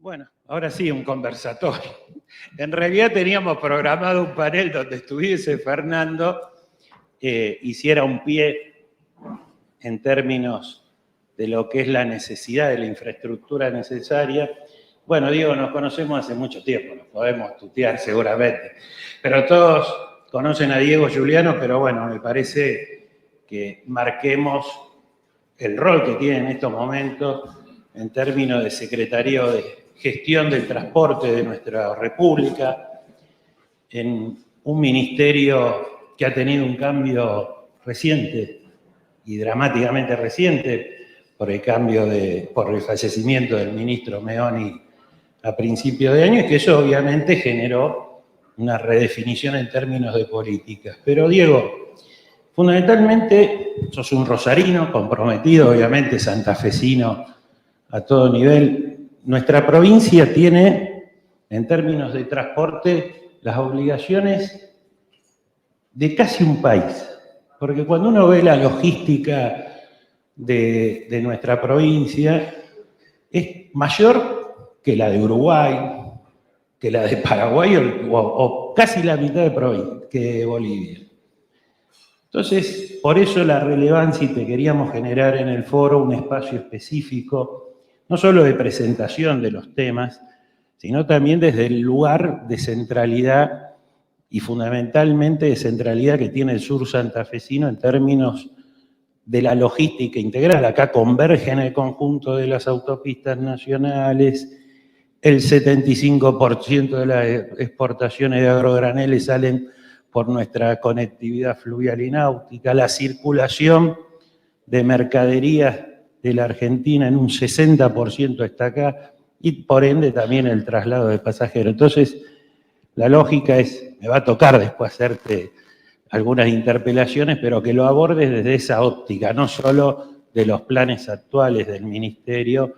Bueno, ahora sí, un conversatorio. En realidad teníamos programado un panel donde estuviese Fernando, hiciera un pie en términos de lo que es la necesidad de la infraestructura necesaria. Bueno, Diego, nos conocemos hace mucho tiempo, nos podemos tutear seguramente, pero todos conocen a Diego Giuliano, pero bueno, me parece que marquemos el rol que tiene en estos momentos en términos de Secretaría de Gestión del Transporte de nuestra República, en un ministerio que ha tenido un cambio reciente y dramáticamente reciente por el fallecimiento del ministro Meoni a principio de año, y que eso obviamente generó una redefinición en términos de políticas. Pero Diego, fundamentalmente sos un rosarino comprometido, obviamente santafesino a todo nivel. Nuestra provincia tiene, en términos de transporte, las obligaciones de casi un país. Porque cuando uno ve la logística de nuestra provincia, es mayor que la de Uruguay, que la de Paraguay o casi la mitad de Bolivia. Entonces, por eso la relevancia, y te queríamos generar en el foro un espacio específico, no solo de presentación de los temas, sino también desde el lugar de centralidad y fundamentalmente de centralidad que tiene el sur santafesino en términos de la logística integral. Acá convergen el conjunto de las autopistas nacionales, el 75% de las exportaciones de agrograneles salen por nuestra conectividad fluvial y náutica, la circulación de mercaderías de la Argentina en un 60% está acá, y por ende también el traslado de pasajeros. Entonces, la lógica es, me va a tocar después hacerte algunas interpelaciones, pero que lo abordes desde esa óptica, no solo de los planes actuales del Ministerio,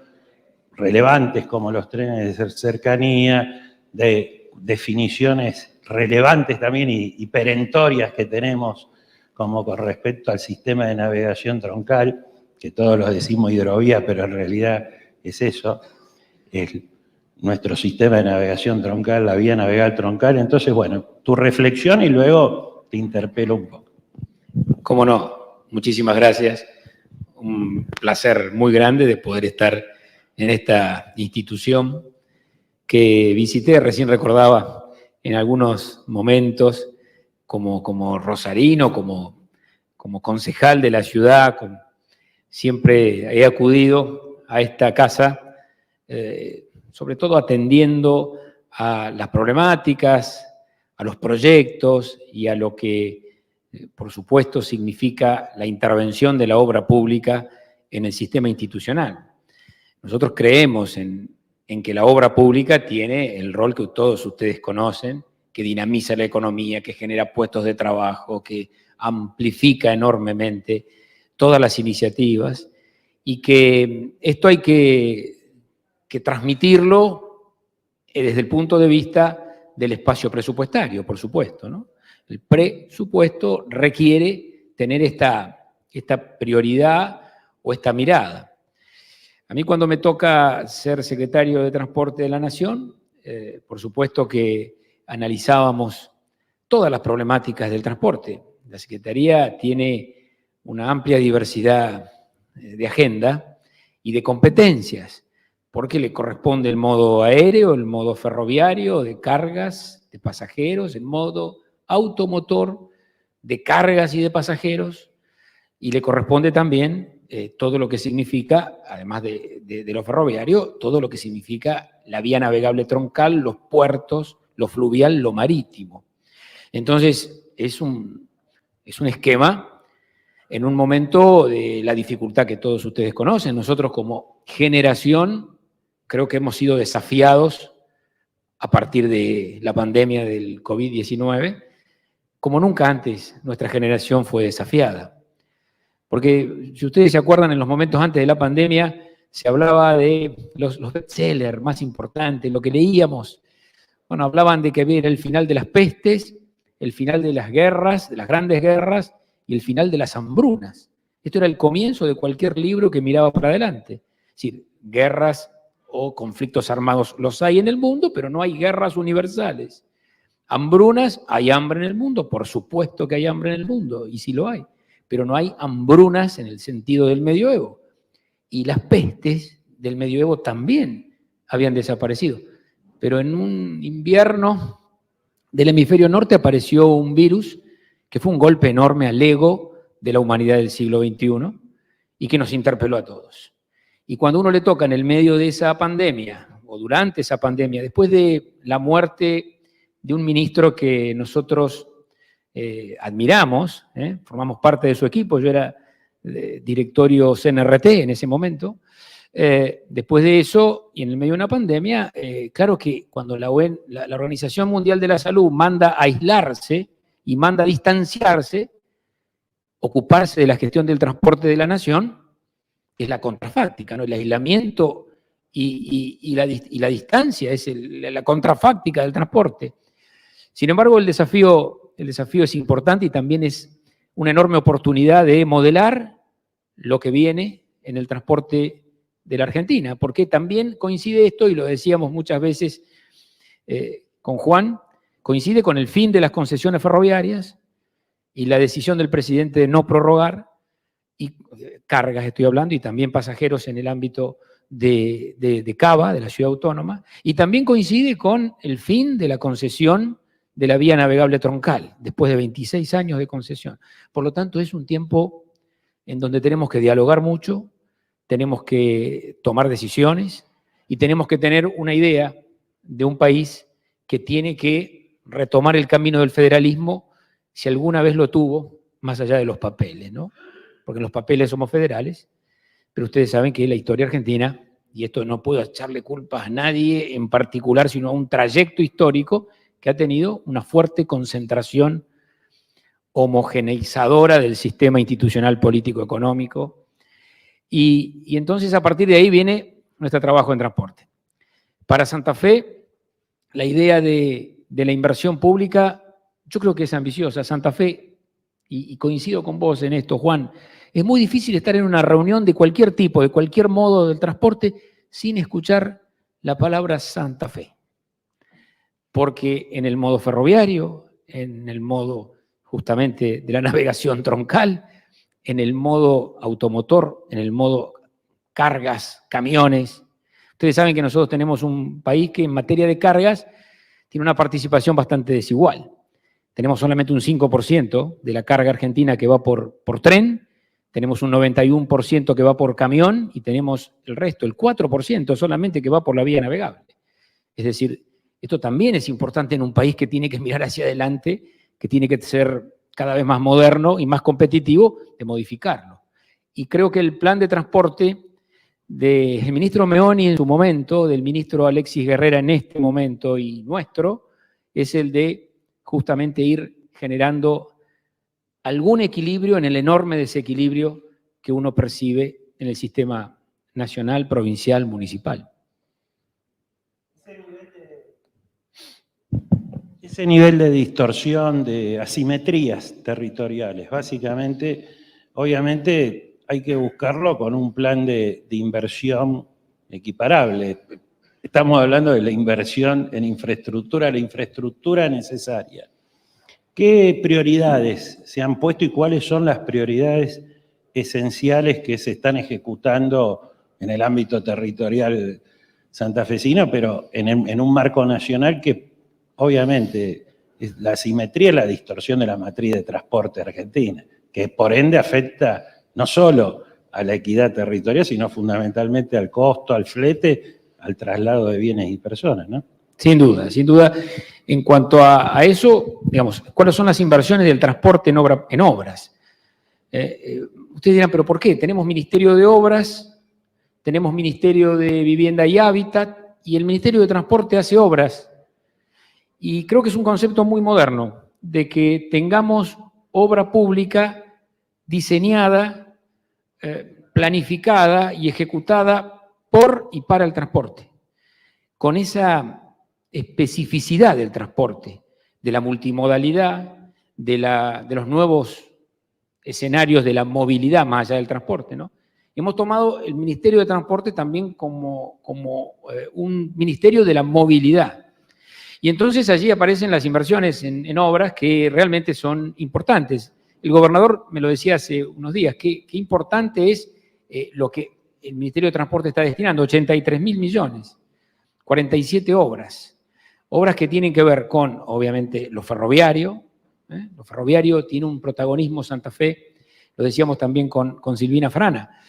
relevantes como los trenes de cercanía, de definiciones relevantes también y perentorias que tenemos como con respecto al sistema de navegación troncal, que todos lo decimos hidrovía, pero en realidad es eso, es nuestro sistema de navegación troncal, la vía navegal troncal. Entonces, bueno, tu reflexión y luego te interpelo un poco. Cómo no, muchísimas gracias. Un placer muy grande de poder estar en esta institución que visité, recién recordaba en algunos momentos, como rosarino, como concejal de la ciudad, siempre he acudido a esta casa, sobre todo atendiendo a las problemáticas, a los proyectos y a lo que, por supuesto, significa la intervención de la obra pública en el sistema institucional. Nosotros creemos en que la obra pública tiene el rol que todos ustedes conocen, que dinamiza la economía, que genera puestos de trabajo, que amplifica enormemente todas las iniciativas, y que esto hay que transmitirlo desde el punto de vista del espacio presupuestario, por supuesto, ¿no? El presupuesto requiere tener esta prioridad o esta mirada. A mí, cuando me toca ser secretario de Transporte de la Nación, por supuesto que analizábamos todas las problemáticas del transporte. La Secretaría tiene una amplia diversidad de agenda y de competencias, porque le corresponde el modo aéreo, el modo ferroviario, de cargas, de pasajeros, el modo automotor, de cargas y de pasajeros, y le corresponde también todo lo que significa, además de lo ferroviario, todo lo que significa la vía navegable troncal, los puertos, lo fluvial, lo marítimo. Entonces, es un esquema en un momento de la dificultad que todos ustedes conocen. Nosotros, como generación, creo que hemos sido desafiados a partir de la pandemia del COVID-19, como nunca antes nuestra generación fue desafiada. Porque, si ustedes se acuerdan, en los momentos antes de la pandemia se hablaba de los bestsellers más importantes, lo que leíamos. Bueno, hablaban de que era el final de las pestes, el final de las guerras, de las grandes guerras, y el final de las hambrunas. Esto era el comienzo de cualquier libro que miraba para adelante. Es decir, guerras o conflictos armados los hay en el mundo, pero no hay guerras universales. Hambrunas, hay hambre en el mundo, por supuesto que hay hambre en el mundo, y sí lo hay, pero no hay hambrunas en el sentido del medioevo. Y las pestes del medioevo también habían desaparecido. Pero en un invierno del hemisferio norte apareció un virus que fue un golpe enorme al ego de la humanidad del siglo XXI y que nos interpeló a todos. Y cuando uno le toca en el medio de esa pandemia, o durante esa pandemia, después de la muerte de un ministro que nosotros admiramos, formamos parte de su equipo, yo era directorio CNRT en ese momento. Después de eso, y en el medio de una pandemia, claro que cuando la Organización Mundial de la Salud manda a aislarse y manda a distanciarse, ocuparse de la gestión del transporte de la nación, es la contrafáctica, ¿no? El aislamiento y la distancia es la contrafáctica del transporte. Sin embargo, el desafío es importante y también es una enorme oportunidad de modelar lo que viene en el transporte de la Argentina, porque también coincide esto, y lo decíamos muchas veces con Juan, coincide con el fin de las concesiones ferroviarias y la decisión del presidente de no prorrogar, y cargas estoy hablando, y también pasajeros en el ámbito de Cava, de la ciudad autónoma, y también coincide con el fin de la concesión de la vía navegable troncal, después de 26 años de concesión. Por lo tanto, es un tiempo en donde tenemos que dialogar mucho, tenemos que tomar decisiones y tenemos que tener una idea de un país que tiene que retomar el camino del federalismo, si alguna vez lo tuvo, más allá de los papeles, ¿no? Porque en los papeles somos federales, pero ustedes saben que la historia argentina, y esto no puedo echarle culpas a nadie en particular, sino a un trayecto histórico que ha tenido una fuerte concentración homogeneizadora del sistema institucional político-económico. Y entonces a partir de ahí viene nuestro trabajo en transporte. Para Santa Fe, la idea de la inversión pública, yo creo que es ambiciosa. Santa Fe, y coincido con vos en esto, Juan, es muy difícil estar en una reunión de cualquier tipo, de cualquier modo del transporte, sin escuchar la palabra Santa Fe. Porque en el modo ferroviario, en el modo justamente de la navegación troncal, en el modo automotor, en el modo cargas, camiones. Ustedes saben que nosotros tenemos un país que en materia de cargas tiene una participación bastante desigual. Tenemos solamente un 5% de la carga argentina que va por tren, tenemos un 91% que va por camión y tenemos el resto, el 4% solamente que va por la vía navegable. Es decir, esto también es importante en un país que tiene que mirar hacia adelante, que tiene que ser cada vez más moderno y más competitivo, de modificarlo. Y creo que el plan de transporte del ministro Meoni en su momento, del ministro Alexis Guerrera en este momento y nuestro, es el de justamente ir generando algún equilibrio en el enorme desequilibrio que uno percibe en el sistema nacional, provincial, municipal. Ese nivel de distorsión, de asimetrías territoriales, básicamente, obviamente hay que buscarlo con un plan de inversión equiparable. Estamos hablando de la inversión en infraestructura, la infraestructura necesaria. ¿Qué prioridades se han puesto y cuáles son las prioridades esenciales que se están ejecutando en el ámbito territorial santafesino, pero en un marco nacional que obviamente la asimetría es la distorsión de la matriz de transporte argentina, que por ende afecta no solo a la equidad territorial, sino fundamentalmente al costo, al flete, al traslado de bienes y personas, ¿no? Sin duda, sin duda. En cuanto a eso, digamos, ¿cuáles son las inversiones del transporte en obras? Ustedes dirán, ¿pero por qué? Tenemos Ministerio de Obras, tenemos Ministerio de Vivienda y Hábitat, y el Ministerio de Transporte hace obras. Y creo que es un concepto muy moderno, de que tengamos obra pública diseñada, planificada y ejecutada por y para el transporte, con esa especificidad del transporte, de la multimodalidad, de los nuevos escenarios de la movilidad más allá del transporte, ¿no? hemos tomado el Ministerio de Transporte también como un ministerio de la movilidad. Y entonces allí aparecen las inversiones en obras que realmente son importantes. El gobernador me lo decía hace unos días, qué importante es lo que el Ministerio de Transporte está destinando, 83.000 millones, 47 obras. Obras que tienen que ver con, obviamente, lo ferroviario. Lo ferroviario tiene un protagonismo Santa Fe, lo decíamos también con Silvina Frana.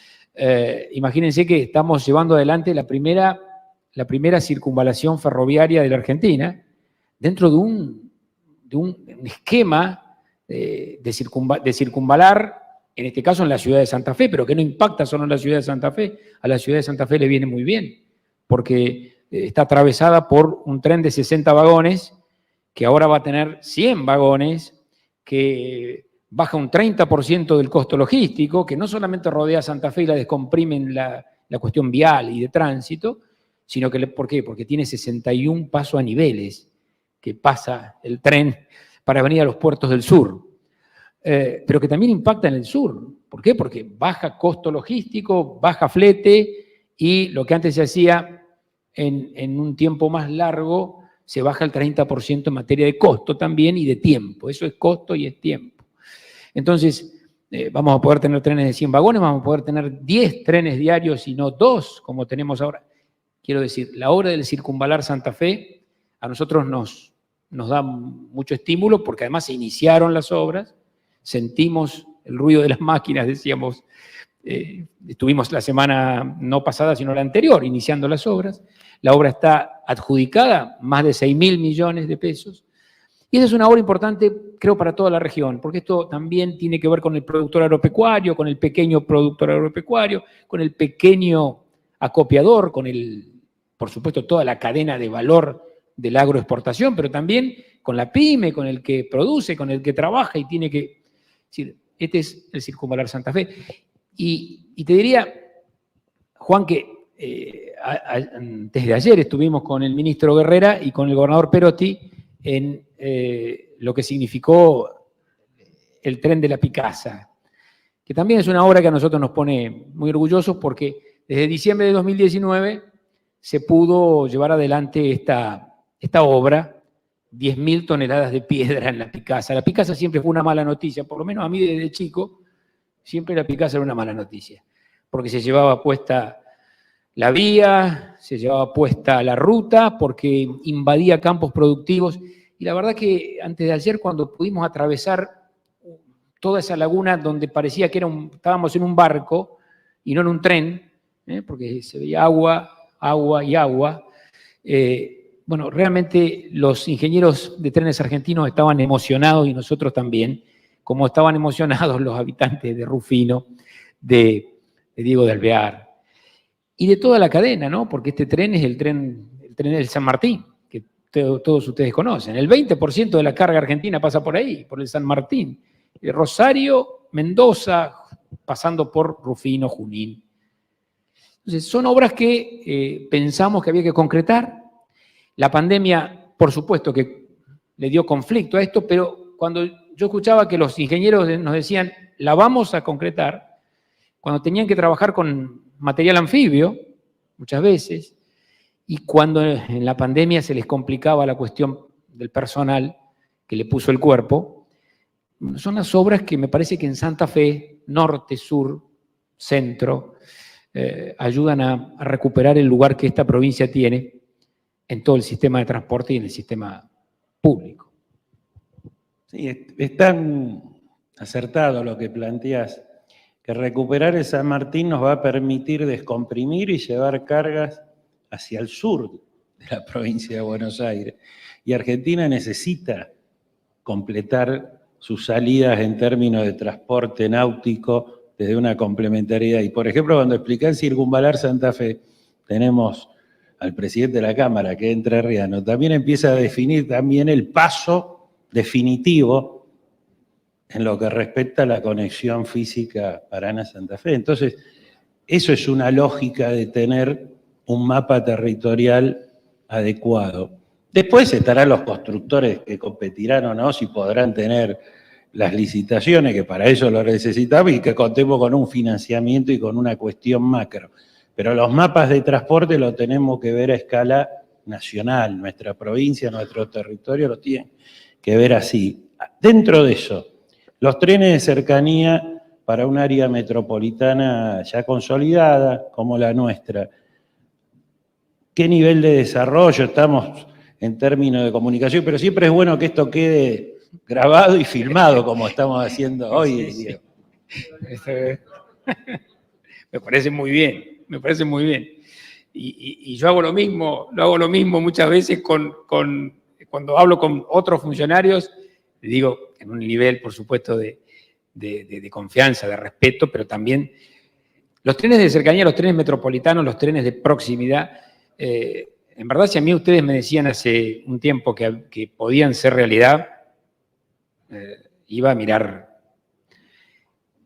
Imagínense que estamos llevando adelante la primera circunvalación ferroviaria de la Argentina dentro de un esquema de circunvalar, en este caso en la ciudad de Santa Fe, pero que no impacta solo en la ciudad de Santa Fe. A la ciudad de Santa Fe le viene muy bien, porque está atravesada por un tren de 60 vagones, que ahora va a tener 100 vagones, que baja un 30% del costo logístico, que no solamente rodea Santa Fe y la descomprime en la cuestión vial y de tránsito, sino que, ¿por qué? Porque tiene 61 pasos a niveles que pasa el tren para venir a los puertos del sur, pero que también impacta en el sur. ¿Por qué? Porque baja costo logístico, baja flete, y lo que antes se hacía en un tiempo más largo, se baja el 30% en materia de costo también y de tiempo. Eso es costo y es tiempo. Entonces, vamos a poder tener trenes de 100 vagones, vamos a poder tener 10 trenes diarios y no 2, como tenemos ahora. Quiero decir, la obra del Circunvalar Santa Fe a nosotros nos da mucho estímulo, porque además se iniciaron las obras, sentimos el ruido de las máquinas, decíamos, estuvimos la semana no pasada, sino la anterior, iniciando las obras. La obra está adjudicada, más de 6.000 millones de pesos. Y esa es una obra importante, creo, para toda la región, porque esto también tiene que ver con el productor agropecuario, con el pequeño productor agropecuario, con el pequeño acopiador, con por supuesto, toda la cadena de valor de la agroexportación, pero también con la pyme, con el que produce, con el que trabaja y tiene que... Es decir, este es el Circunvalar Santa Fe. Y te diría, Juan, que antes de ayer estuvimos con el ministro Guerrera y con el gobernador Perotti en lo que significó el tren de la Picasa, que también es una obra que a nosotros nos pone muy orgullosos, porque desde diciembre de 2019 se pudo llevar adelante esta obra, 10.000 toneladas de piedra en la Picasa. La Picasa siempre fue una mala noticia, por lo menos a mí desde chico, siempre la Picasa era una mala noticia, porque se llevaba puesta la vía, se llevaba puesta la ruta, porque invadía campos productivos. Y la verdad que antes de ayer, cuando pudimos atravesar toda esa laguna donde parecía que estábamos en un barco y no en un tren, porque se veía agua, agua y agua, bueno, realmente los ingenieros de Trenes Argentinos estaban emocionados, y nosotros también, como estaban emocionados los habitantes de Rufino, de Diego de Alvear, y de toda la cadena, ¿no? Porque este tren es el tren del San Martín, que todos ustedes conocen. El 20% de la carga argentina pasa por ahí, por el San Martín. De Rosario, Mendoza, pasando por Rufino, Junín. Entonces, son obras que pensamos que había que concretar. La pandemia, por supuesto, que le dio conflicto a esto, pero cuando yo escuchaba que los ingenieros nos decían, la vamos a concretar, cuando tenían que trabajar con material anfibio, muchas veces, y cuando en la pandemia se les complicaba la cuestión del personal que le puso el cuerpo, son las obras que me parece que en Santa Fe, norte, sur, centro, ayudan a recuperar el lugar que esta provincia tiene en todo el sistema de transporte y en el sistema público. Sí, es tan acertado lo que planteás, que recuperar el San Martín nos va a permitir descomprimir y llevar cargas hacia el sur de la provincia de Buenos Aires. Y Argentina necesita completar sus salidas en términos de transporte náutico desde una complementariedad. Y por ejemplo, cuando expliqué el Circunvalar Santa Fe, tenemos al presidente de la Cámara, que es entrerriano, también empieza a definir también el paso definitivo en lo que respecta a la conexión física Paraná-Santa Fe. Entonces, eso es una lógica de tener un mapa territorial adecuado. Después estarán los constructores que competirán o no, si podrán tener las licitaciones, que para eso lo necesitamos, y que contemos con un financiamiento y con una cuestión macro. Pero los mapas de transporte los tenemos que ver a escala nacional, nuestra provincia, nuestro territorio lo tienen que ver así. Dentro de eso, los trenes de cercanía para un área metropolitana ya consolidada como la nuestra, ¿qué nivel de desarrollo estamos en términos de comunicación? Pero siempre es bueno que esto quede grabado y filmado como estamos haciendo hoy, Diego. Me parece muy bien, me parece muy bien. Y yo hago lo mismo muchas veces cuando hablo con otros funcionarios, digo, en un nivel, por supuesto, de confianza, de respeto, pero también los trenes de cercanía, los trenes metropolitanos, los trenes de proximidad, en verdad, si a mí ustedes me decían hace un tiempo que podían ser realidad, iba a mirar,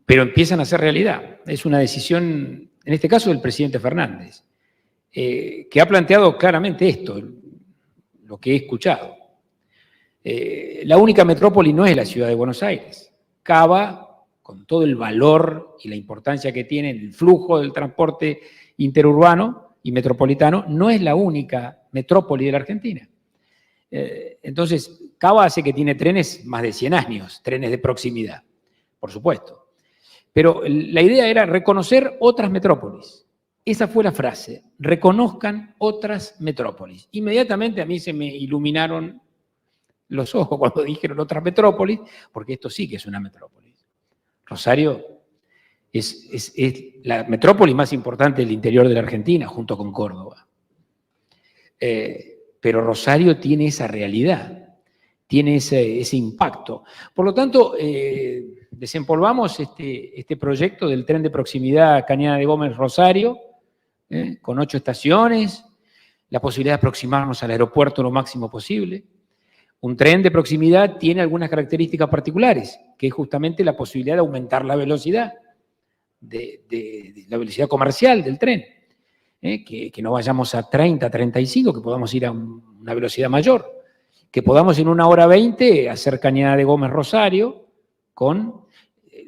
pero empiezan a ser realidad. Es una decisión, en este caso, del presidente Fernández, que ha planteado claramente esto, lo que he escuchado. La única metrópoli no es la ciudad de Buenos Aires. Cava, con todo el valor y la importancia que tiene el flujo del transporte interurbano y metropolitano, no es la única metrópoli de la Argentina. Entonces, Cava hace que tiene trenes más de 100 años, trenes de proximidad, por supuesto. Pero la idea era reconocer otras metrópolis. Esa fue la frase, reconozcan otras metrópolis. Inmediatamente a mí se me iluminaron los ojos cuando dijeron otras metrópolis, porque esto sí que es una metrópolis. Rosario es la metrópoli más importante del interior de la Argentina, junto con Córdoba. Pero Rosario tiene esa realidad, tiene ese impacto. Por lo tanto, desempolvamos este proyecto del tren de proximidad Cañada de Gómez-Rosario, con 8 estaciones, la posibilidad de aproximarnos al aeropuerto lo máximo posible. Un tren de proximidad tiene algunas características particulares, que es justamente la posibilidad de aumentar la velocidad, de la velocidad comercial del tren, que no vayamos a 30, 35, que podamos ir a una velocidad mayor, que podamos en 1 hora 20 hacer Cañada de Gómez-Rosario con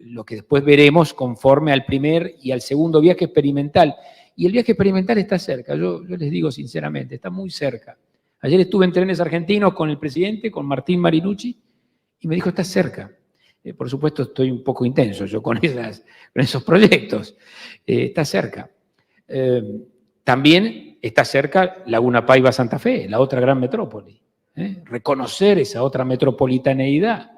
lo que después veremos conforme al primer y al segundo viaje experimental. Y el viaje experimental está cerca, yo les digo sinceramente, está muy cerca. Ayer estuve en Trenes Argentinos con el presidente, con Martín Marinucci, y me dijo, está cerca. Por supuesto, estoy un poco intenso yo con esos proyectos. Está cerca. También está cerca Laguna Paiva-Santa Fe, la otra gran metrópoli. Reconocer esa otra metropolitaneidad,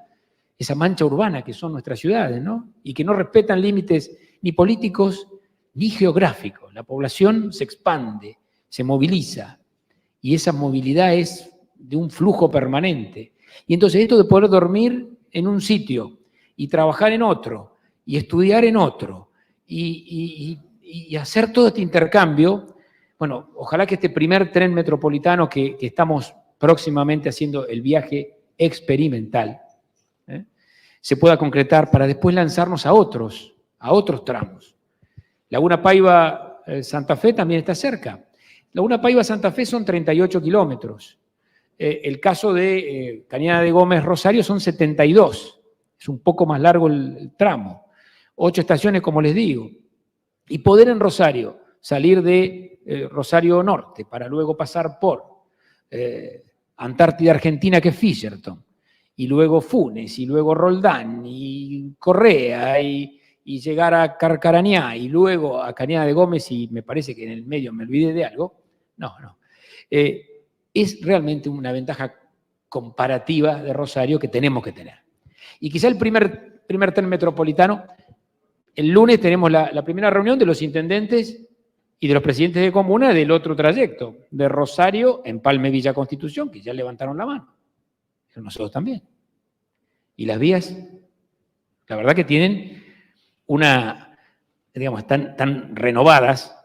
esa mancha urbana que son nuestras ciudades, ¿no? Y que no respetan límites ni políticos ni geográficos. La población se expande, se moviliza, y esa movilidad es de un flujo permanente. Y entonces esto de poder dormir en un sitio y trabajar en otro y estudiar en otro y hacer todo este intercambio, bueno, ojalá que este primer tren metropolitano que estamos próximamente haciendo el viaje experimental, se pueda concretar para después lanzarnos a otros tramos. Laguna Paiva, Santa Fe también está cerca. Laguna Paiva, Santa Fe son 38 kilómetros. El caso de Cañada de Gómez, Rosario son 72. Es un poco más largo el tramo. 8 estaciones, como les digo. Y poder en Rosario salir de Rosario Norte para luego pasar por Antártida Argentina, que es Fisherton, y luego Funes, y luego Roldán, y Correa, y llegar a Carcarañá, y luego a Cañada de Gómez, y me parece que en el medio me olvidé de algo. No. Es realmente una ventaja comparativa de Rosario que tenemos que tener. Y quizá el primer tren metropolitano, el lunes tenemos la primera reunión de los intendentes y de los presidentes de comuna del otro trayecto, de Rosario, Empalme, Villa Constitución, que ya levantaron la mano. Pero nosotros también. Y las vías, la verdad que tienen están renovadas,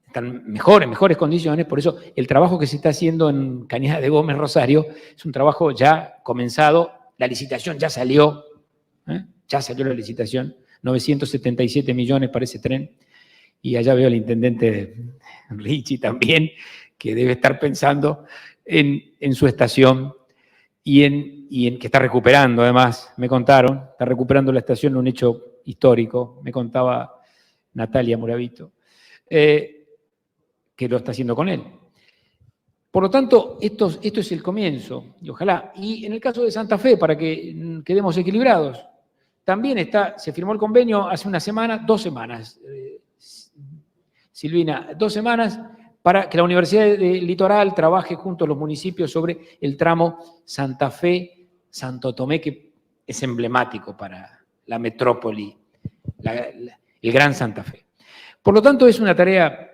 están en mejores condiciones, por eso el trabajo que se está haciendo en Cañada de Gómez, Rosario, es un trabajo ya comenzado, la licitación ya salió la licitación, 977 millones para ese tren, y allá veo al intendente Ricci también, que debe estar pensando en su estación, que está recuperando, además, me contaron, está recuperando la estación, un hecho histórico, me contaba Natalia Moravito, que lo está haciendo con él. Por lo tanto, esto es el comienzo, y ojalá. Y en el caso de Santa Fe, para que quedemos equilibrados, también se firmó el convenio hace una semana, 2 semanas, Silvina, 2 semanas, para que la Universidad del Litoral trabaje junto a los municipios sobre el tramo Santa Fe-Santo Tomé, que es emblemático para la metrópoli, el Gran Santa Fe. Por lo tanto, es una tarea.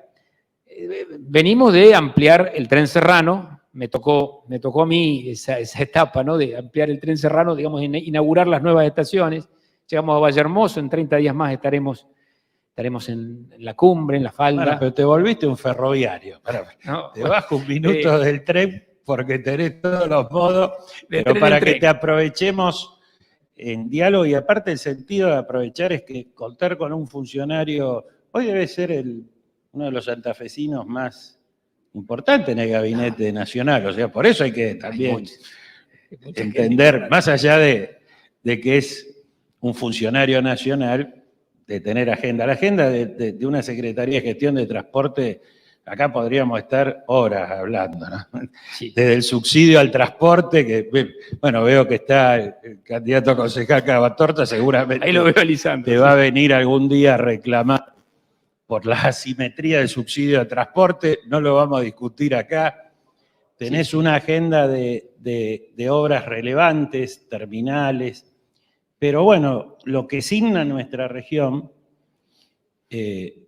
Venimos de ampliar el tren serrano, me tocó a mí esa etapa, ¿no?, de ampliar el tren serrano, digamos, inaugurar las nuevas estaciones. Llegamos a Vallehermoso, en 30 días más estaremos en la cumbre, en la falda. Bueno, pero te volviste un ferroviario. No, te bajo un minuto del tren porque tenés todos los modos, pero para que te aprovechemos en diálogo, y aparte el sentido de aprovechar es que contar con un funcionario, hoy debe ser uno de los santafesinos más importantes en el gabinete nacional, o sea, por eso hay que también entender, más allá de que es un funcionario nacional, de tener agenda. La agenda de una Secretaría de Gestión de Transporte, acá podríamos estar horas hablando, ¿no? Sí. Desde el subsidio al transporte, que, bueno, veo que está el candidato a concejal Cabatorta, seguramente ahí lo veo alisando, te va a venir algún día a reclamar por la asimetría del subsidio de transporte, no lo vamos a discutir acá. Tenés una agenda de obras relevantes, terminales, pero bueno, lo que signa nuestra región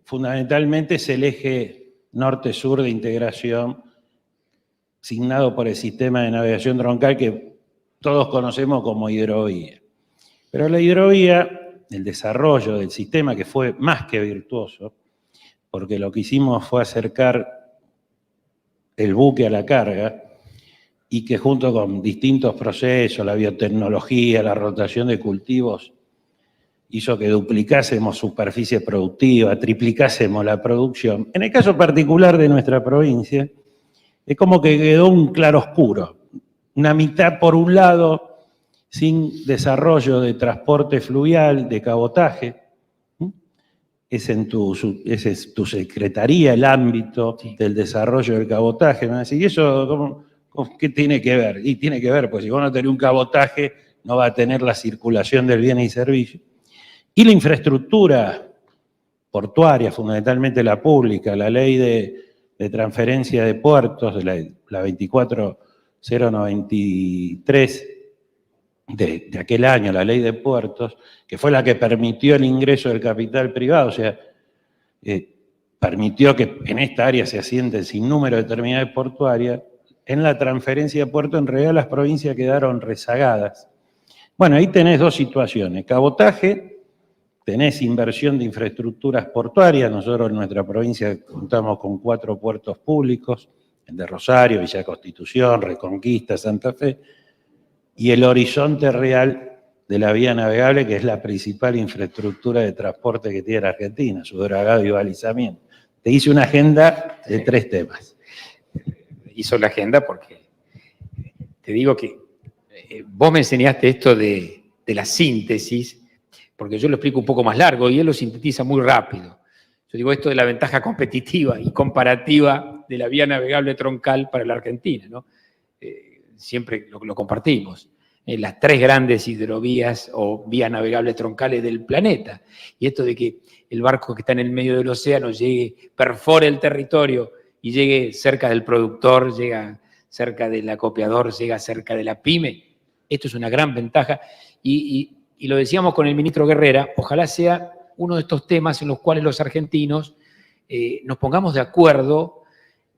fundamentalmente es el eje norte-sur de integración, signado por el sistema de navegación troncal que todos conocemos como hidrovía. Pero la hidrovía, el desarrollo del sistema, que fue más que virtuoso, porque lo que hicimos fue acercar el buque a la carga, y que junto con distintos procesos, la biotecnología, la rotación de cultivos, hizo que duplicásemos superficie productiva, triplicásemos la producción. En el caso particular de nuestra provincia, es como que quedó un claroscuro. Una mitad, por un lado, sin desarrollo de transporte fluvial, de cabotaje. Es tu secretaría el ámbito del desarrollo del cabotaje. ¿No? ¿Y eso qué tiene que ver? Y tiene que ver, pues si vos no tenés un cabotaje, no va a tener la circulación del bien y servicio. Y la infraestructura portuaria, fundamentalmente la pública, la ley de transferencia de puertos, la 24093 de aquel año, la ley de puertos, que fue la que permitió el ingreso del capital privado, o sea, permitió que en esta área se asienten sin número de terminales portuarias. En la transferencia de puertos, en realidad las provincias quedaron rezagadas. Bueno, ahí tenés 2 situaciones. Cabotaje, tenés inversión de infraestructuras portuarias. Nosotros en nuestra provincia contamos con 4 puertos públicos, el de Rosario, Villa Constitución, Reconquista, Santa Fe, y el horizonte real de la vía navegable, que es la principal infraestructura de transporte que tiene la Argentina, su dragado y balizamiento. Te hice una agenda de 3 temas. Hizo la agenda porque te digo que vos me enseñaste esto de la síntesis, porque yo lo explico un poco más largo y él lo sintetiza muy rápido. Yo digo esto de la ventaja competitiva y comparativa de la vía navegable troncal para la Argentina, ¿no? Siempre lo compartimos. Las 3 grandes hidrovías o vías navegables troncales del planeta. Y esto de que el barco que está en el medio del océano perfore el territorio y llegue cerca del productor, llega cerca del acopiador, llega cerca de la pyme. Esto es una gran ventaja. Y lo decíamos con el ministro Guerrera, ojalá sea uno de estos temas en los cuales los argentinos nos pongamos de acuerdo,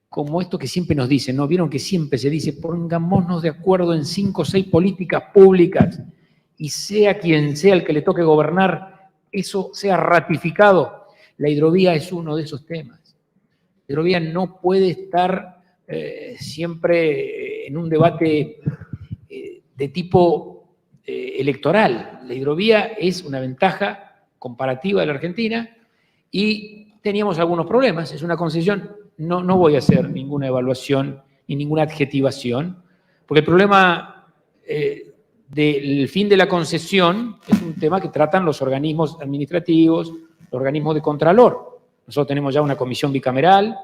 como esto que siempre nos dicen, ¿no? Vieron que siempre se dice, pongámonos de acuerdo en 5 o 6 políticas públicas y sea quien sea el que le toque gobernar, eso sea ratificado. La hidrovía es uno de esos temas. La hidrovía no puede estar siempre en un debate de tipo electoral. La hidrovía es una ventaja comparativa de la Argentina y teníamos algunos problemas, es una concesión. No voy a hacer ninguna evaluación ni ninguna adjetivación, porque el problema del fin de la concesión es un tema que tratan los organismos administrativos, los organismos de contralor. Nosotros tenemos ya una comisión bicameral,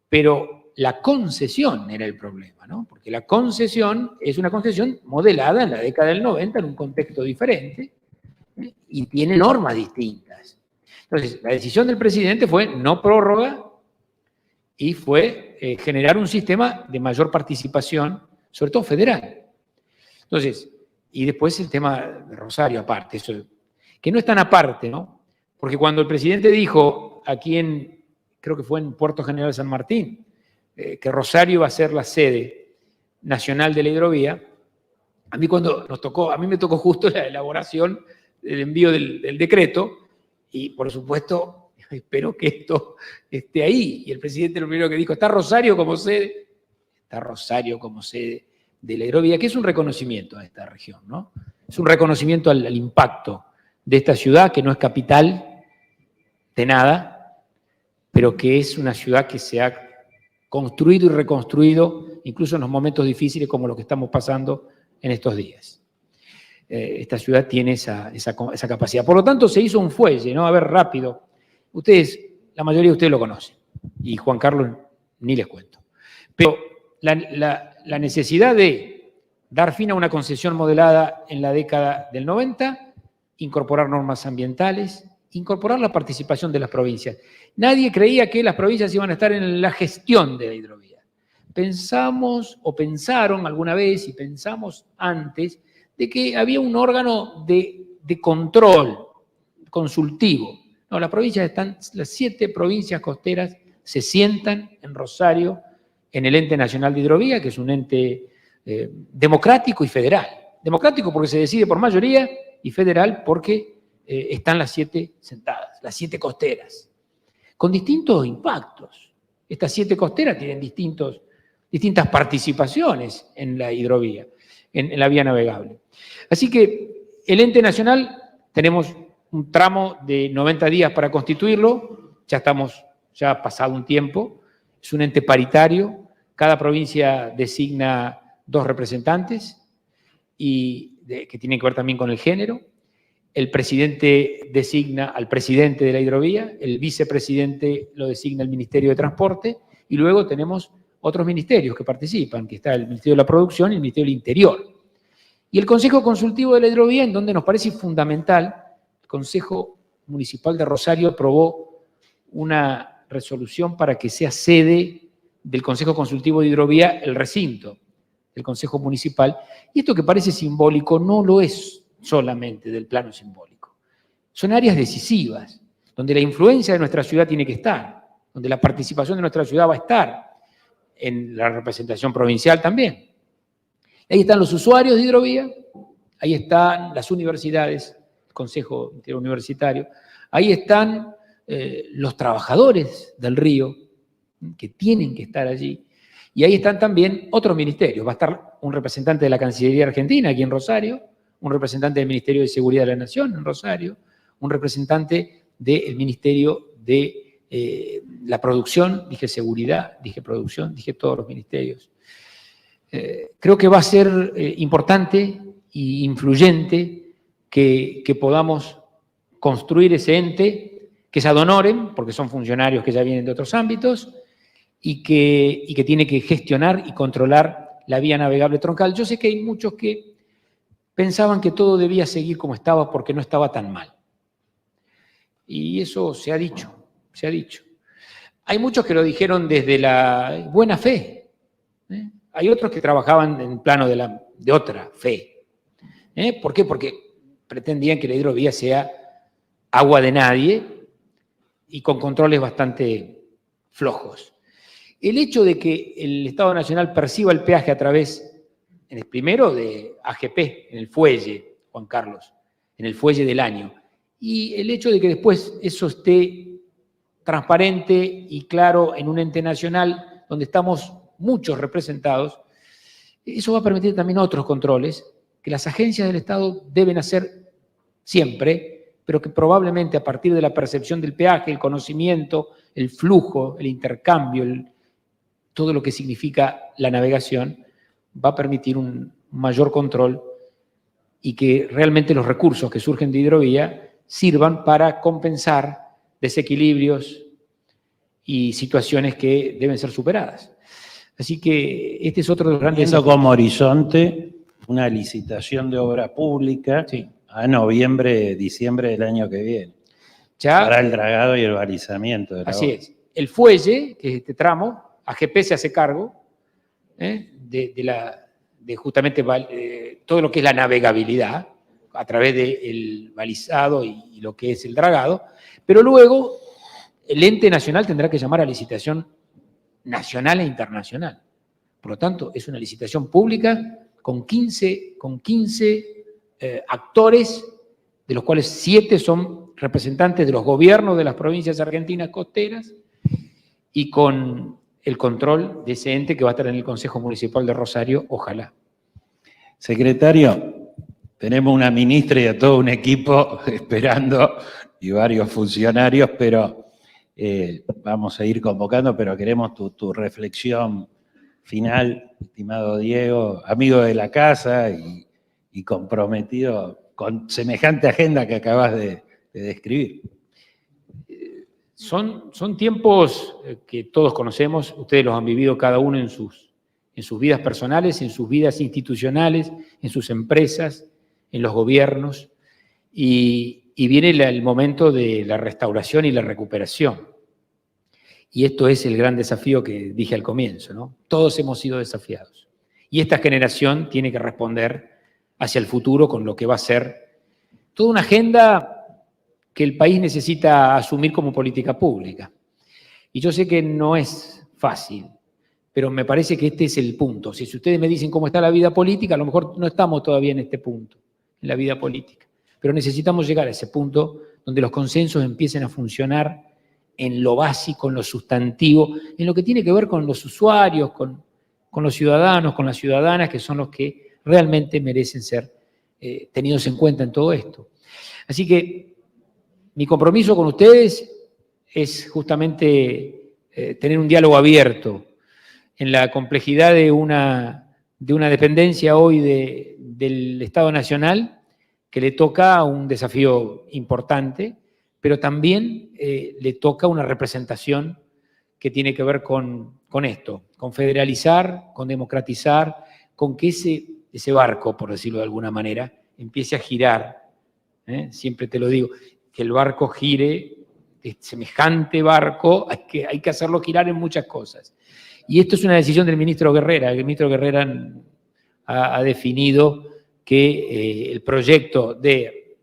pero la concesión era el problema, ¿no? Porque la concesión es una concesión modelada en la década del 90 en un contexto diferente, y tiene normas distintas. Entonces, la decisión del presidente fue no prórroga y fue generar un sistema de mayor participación, sobre todo federal. Entonces, y después el tema de Rosario aparte, eso, que no es tan aparte, ¿no? Porque cuando el presidente dijo aquí creo que fue en Puerto General San Martín, que Rosario iba a ser la sede nacional de la hidrovía, a mí me tocó justo la elaboración, el envío del decreto, y por supuesto espero que esto esté ahí. Y el presidente lo primero que dijo, ¿está Rosario como sede? Está Rosario como sede de la hidrovía, que es un reconocimiento a esta región, ¿no? Es un reconocimiento al impacto de esta ciudad, que no es capital de nada, pero que es una ciudad que se ha construido y reconstruido, incluso en los momentos difíciles como los que estamos pasando en estos días. Esta ciudad tiene esa capacidad. Por lo tanto, se hizo un fuelle, ¿no? A ver, rápido. La mayoría de ustedes lo conocen, y Juan Carlos ni les cuento. Pero la necesidad de dar fin a una concesión modelada en la década del 90, incorporar normas ambientales, incorporar la participación de las provincias. Nadie creía que las provincias iban a estar en la gestión de la hidrovía. Pensamos, o pensaron alguna vez, y pensamos antes, de que había un órgano de control consultivo. No, las 7 provincias costeras se sientan en Rosario, en el Ente Nacional de Hidrovía, que es un ente democrático y federal. Democrático porque se decide por mayoría, y federal porque están las 7 sentadas, las 7 costeras, con distintos impactos. Estas 7 costeras tienen distintas participaciones en la hidrovía, en la vía navegable. Así que el ente nacional, tenemos un tramo de 90 días para constituirlo, ya ha pasado un tiempo, es un ente paritario, cada provincia designa 2 representantes, que tienen que ver también con el género. El presidente designa al presidente de la hidrovía, el vicepresidente lo designa el Ministerio de Transporte, y luego tenemos otros ministerios que participan, que está el Ministerio de la Producción y el Ministerio del Interior. Y el Consejo Consultivo de la Hidrovía, en donde nos parece fundamental, el Consejo Municipal de Rosario aprobó una resolución para que sea sede del Consejo Consultivo de Hidrovía el recinto del Consejo Municipal. Y esto que parece simbólico no lo es solamente del plano simbólico. Son áreas decisivas, donde la influencia de nuestra ciudad tiene que estar, donde la participación de nuestra ciudad va a estar, en la representación provincial también. Ahí están los usuarios de hidrovía, ahí están las universidades, el Consejo Interuniversitario, ahí están los trabajadores del río, que tienen que estar allí, y ahí están también otros ministerios. Va a estar un representante de la Cancillería Argentina aquí en Rosario, un representante del Ministerio de Seguridad de la Nación en Rosario, un representante del Ministerio de la Producción, dije seguridad, dije producción, dije todos los ministerios. Creo que va a ser importante e influyente que podamos construir ese ente, que se adonoren, porque son funcionarios que ya vienen de otros ámbitos, y que tiene que gestionar y controlar la vía navegable troncal. Yo sé que hay muchos que pensaban que todo debía seguir como estaba porque no estaba tan mal. Y eso se ha dicho. Hay muchos que lo dijeron desde la buena fe. Hay otros que trabajaban en plano de otra fe. ¿Por qué? Porque pretendían que la hidrovía sea agua de nadie y con controles bastante flojos. El hecho de que el Estado Nacional perciba el peaje a través, primero de AGP, en el fuelle, Juan Carlos, en el fuelle del año, y el hecho de que después eso esté transparente y claro en un ente nacional donde estamos muchos representados, eso va a permitir también otros controles que las agencias del Estado deben hacer siempre, pero que probablemente a partir de la percepción del peaje, el conocimiento, el flujo, el intercambio, todo lo que significa la navegación, va a permitir un mayor control y que realmente los recursos que surgen de hidrovía sirvan para compensar desequilibrios y situaciones que deben ser superadas. Así que este es otro de los grandes... Viendo como horizonte una licitación de obra pública Sí. a noviembre, diciembre del año que viene, Ya, para el dragado y el balizamiento de la así obra. es. El fuelle, que es este tramo, AGP se hace cargo de justamente todo lo que es la navegabilidad a través del balizado y lo que es el dragado, pero luego el ente nacional tendrá que llamar a licitación nacional e internacional. Por lo tanto, es una licitación pública con 15 actores, de los cuales 7 son representantes de los gobiernos de las provincias argentinas costeras y con el control de ese ente que va a estar en el Consejo Municipal de Rosario, ojalá. Secretario, tenemos una ministra y a todo un equipo esperando y varios funcionarios, pero vamos a ir convocando, pero queremos tu reflexión final, estimado Diego, amigo de la casa y comprometido con semejante agenda que acabas de describir. Son tiempos que todos conocemos, ustedes los han vivido cada uno en sus vidas personales, en sus vidas institucionales, en sus empresas, en los gobiernos, y viene el momento de la restauración y la recuperación. Y esto es el gran desafío que dije al comienzo, ¿no? Todos hemos sido desafiados. Y esta generación tiene que responder hacia el futuro con lo que va a ser toda una agenda que el país necesita asumir como política pública. Y yo sé que no es fácil, pero me parece que este es el punto. Si ustedes me dicen cómo está la vida política, a lo mejor no estamos todavía en este punto, en la vida política. Pero necesitamos llegar a ese punto donde los consensos empiecen a funcionar en lo básico, en lo sustantivo, en lo que tiene que ver con los usuarios, con los ciudadanos, con las ciudadanas, que son los que realmente merecen ser tenidos en cuenta en todo esto. Así que mi compromiso con ustedes es justamente tener un diálogo abierto en la complejidad de una dependencia hoy del Estado Nacional, que le toca un desafío importante, pero también le toca una representación que tiene que ver con esto, con federalizar, con democratizar, con que ese barco, por decirlo de alguna manera, empiece a girar. Siempre te lo digo, que el barco gire, semejante barco, hay que hacerlo girar en muchas cosas. Y esto es una decisión del ministro Guerrera. El ministro Guerrera ha definido que el proyecto de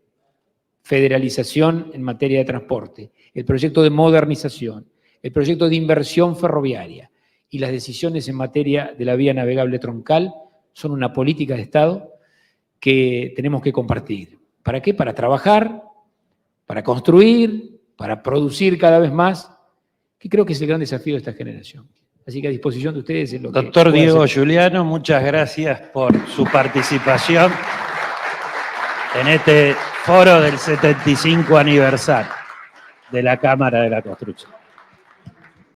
federalización en materia de transporte, el proyecto de modernización, el proyecto de inversión ferroviaria y las decisiones en materia de la vía navegable troncal son una política de Estado que tenemos que compartir. ¿Para qué? Para trabajar, para construir, para producir cada vez más, que creo que es el gran desafío de esta generación. Así que a disposición de ustedes es lo que... Doctor Diego Giuliano, muchas gracias por su participación en este foro del 75 aniversario de la Cámara de la Construcción.